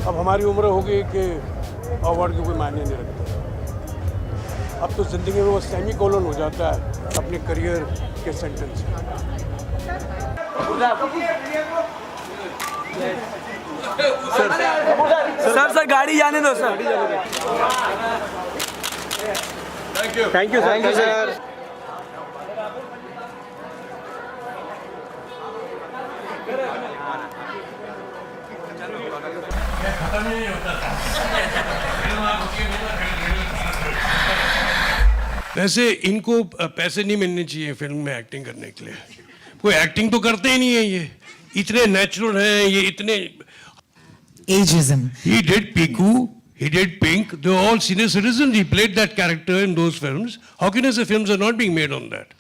अब हमारी उम्र हो गई कि अवार्ड की कोई मायने नहीं रखता। अब तो ज़िंदगी में वो सेमी कोलन हो जाता है अपने करियर के सेंटेंस। सर गाड़ी जाने दो सर। Thank you sir. वैसे इनको पैसे नहीं मिलने चाहिए फिल्म में एक्टिंग करने के लिए। कोई एक्टिंग तो करते ही नहीं है, ये इतने नेचुरल हैं, ये इतने Ageism. He did Piku, he did Pink. They were all senior citizens. He played that character in those films. How can you say films are not being made on that?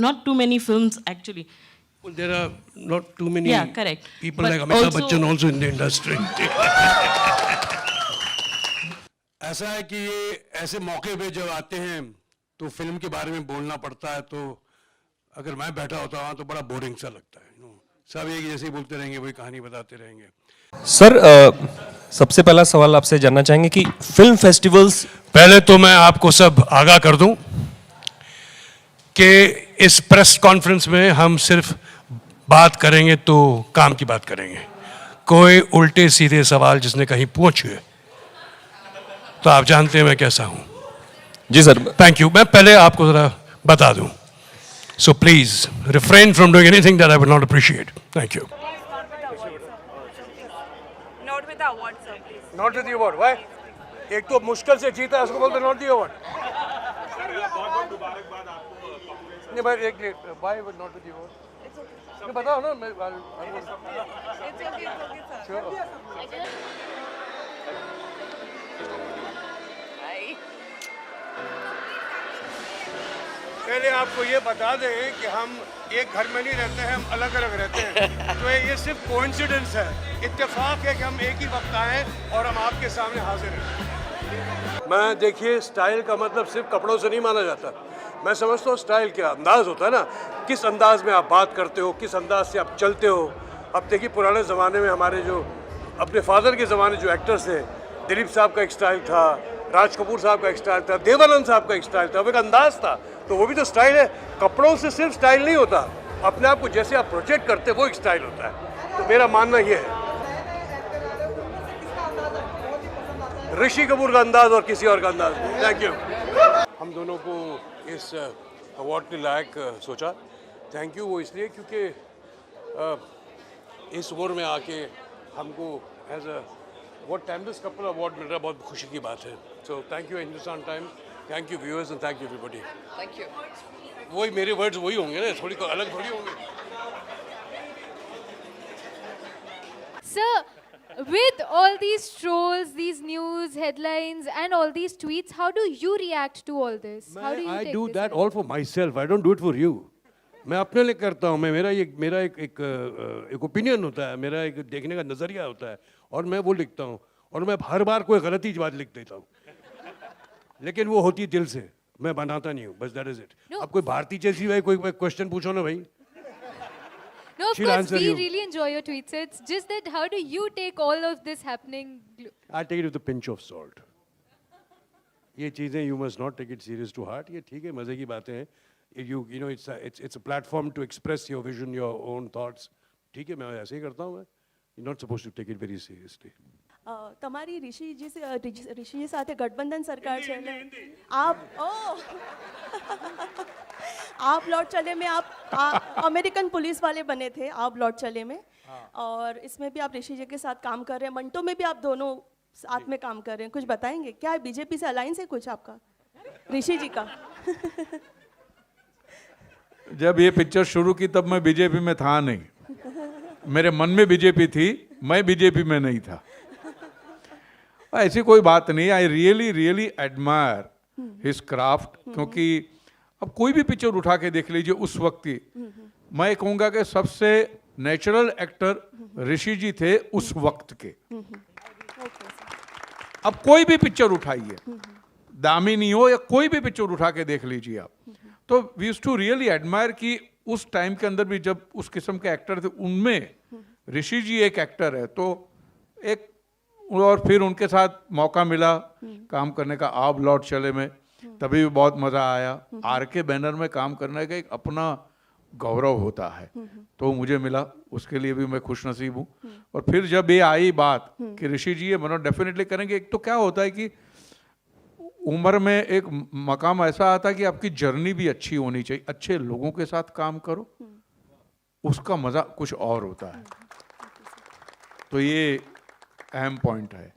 Not too many films actually. Well, there are not too many Yeah, correct. people But like Amitabh also- Bachchan also in the industry. ऐसा है कि ये ऐसे मौके पे जब आते हैं तो फिल्म के बारे में बोलना पड़ता है, तो अगर मैं बैठा होता वहाँ तो बड़ा बोरिंग सा लगता है। सब एक जैसे ही बोलते रहेंगे, वही कहानी बताते रहेंगे। सर सबसे पहला सवाल आपसे जानना चाहेंगे कि फिल्म फेस्टिवल्स। पहले तो मैं आपको सब आगाह कर दूं कि इस प्रेस कॉन्फ्रेंस में हम सिर्फ बात करेंगे तो काम की बात करेंगे। कोई उल्टे सीधे सवाल जिसने कहीं पूछे तो आप जानते हैं मैं कैसा हूं। जी सर। Thank you. मैं पहले आपको जरा बता दूं, so please refrain from doing anything that I will not appreciate. Thank you. Not with the award, sir, please. Not with the award. Why? एक तो मुश्किल से जीता है, उसको बोलते नॉट द अवार्ड। नहीं भाई, एक why would not with the award? नहीं बताओ ना। मैं It's okay, sir. पहले आपको ये बता दें कि हम एक घर में नहीं रहते हैं, हम अलग अलग रहते हैं। तो ये सिर्फ कोइंसिडेंस है, इत्तेफाक है कि हम एक ही वक्त आए और हम आपके सामने हाजिर हैं। मैं देखिए, स्टाइल का मतलब सिर्फ कपड़ों से नहीं माना जाता। मैं समझता हूँ स्टाइल क्या अंदाज़ होता है ना, किस अंदाज में आप बात करते हो, किस अंदाज से आप चलते हो। अब देखिए, पुराने ज़माने में हमारे जो अपने फादर के ज़माने जो एक्टर्स थे, दिलीप साहब का एक स्टाइल था, राज कपूर साहब का एक स्टाइल था, देवानंद साहब का एक स्टाइल था, वो एक अंदाज था। तो वो भी तो स्टाइल है। कपड़ों से सिर्फ स्टाइल नहीं होता, अपने आप को जैसे आप प्रोजेक्ट करते हैं वो एक स्टाइल होता है। तो मेरा मानना ये है, ऋषि कपूर का अंदाज और किसी और का अंदाज नहीं। Thank you. हम दोनों को इस अवार्ड के लायक सोचा। थैंक यू वो इसलिए क्योंकि इस उम्र में आके हमको as a what timeless couple award मिल रहा है, बहुत खुशी की बात है। So thank you Hindustan time, thank you viewers and thank you everybody. Thank you. वही मेरे वर्ड्स वही होंगे ना, थोड़ी अलग थोड़ी होंगे। Sir, with all these trolls, these news headlines, and all these tweets, how do you react to all this? How do you I take do this that in? all for myself. I don't do it for you. मैं अपने लिए करता हूँ। मेरा एक opinion होता है, मेरा एक देखने का नज़रिया होता है, और मैं वो लिखता हूँ। और मैं हर बार कोई गलती बात लिख देता हूँ, लेकिन वो होती दिल से, मैं बनाता नहीं हूँ। बस दैट इज इट। No. अब कोई भारती जैसी भाई कोई क्वेश्चन पूछो ना भाई। No, of She'll course, answer we you. really enjoy your tweets. It's just that how do you take all of this happening? I take it with a pinch of salt. ये चीज़ें you must not take it serious to heart. ये ठीक है, मज़े की बातें हैं। You know it's a platform to express your vision, your own thoughts. ठीक है, मैं ऐसे ही करता हूँ मैं। You're not supposed to take it very seriously. તમારી ઋષિજી સાથે ગઠબંધન સરકાર છે ને આપ आप लौट चले में आप अमेरिकन पुलिस वाले बने थे, आप लौट चले में, और इसमें भी आप ऋषि जी के साथ काम कर रहे हैं। मंटो में भी आप दोनों साथ में काम कर रहे हैं, कुछ बताएंगे क्या है? बीजेपी से अलायंस है कुछ आपका ऋषि जी का? जब ये पिक्चर शुरू की तब मैं बीजेपी में था नहीं, मेरे मन में बीजेपी थी, मैं बीजेपी में नहीं था। ऐसी कोई बात नहीं। I really admire his craft, क्योंकि अब कोई भी पिक्चर उठा के देख लीजिए उस वक्त की, मैं कहूँगा कि सबसे नेचुरल एक्टर ऋषि जी थे उस वक्त के। अब कोई भी पिक्चर उठाइए, दामिनी हो या कोई भी पिक्चर उठा के देख लीजिए आप, तो we used to really admire कि उस टाइम के अंदर भी जब उस किस्म के एक्टर थे, उनमें ऋषि जी एक एक्टर है, तो एक और फिर उनके साथ मौका मिला काम करने का आप लौट चले में, तभी भी बहुत मज़ा आया। आर के बैनर में काम करने का एक अपना गौरव होता है, तो मुझे मिला, उसके लिए भी मैं खुश नसीब हूँ। और फिर जब ये आई बात कि ऋषि जी ये मतलब डेफिनेटली करेंगे, एक तो क्या होता है कि उम्र में एक मकाम ऐसा आता है कि आपकी जर्नी भी अच्छी होनी चाहिए, अच्छे लोगों के साथ काम करो, उसका मज़ा कुछ और होता है। तो ये अहम पॉइंट है।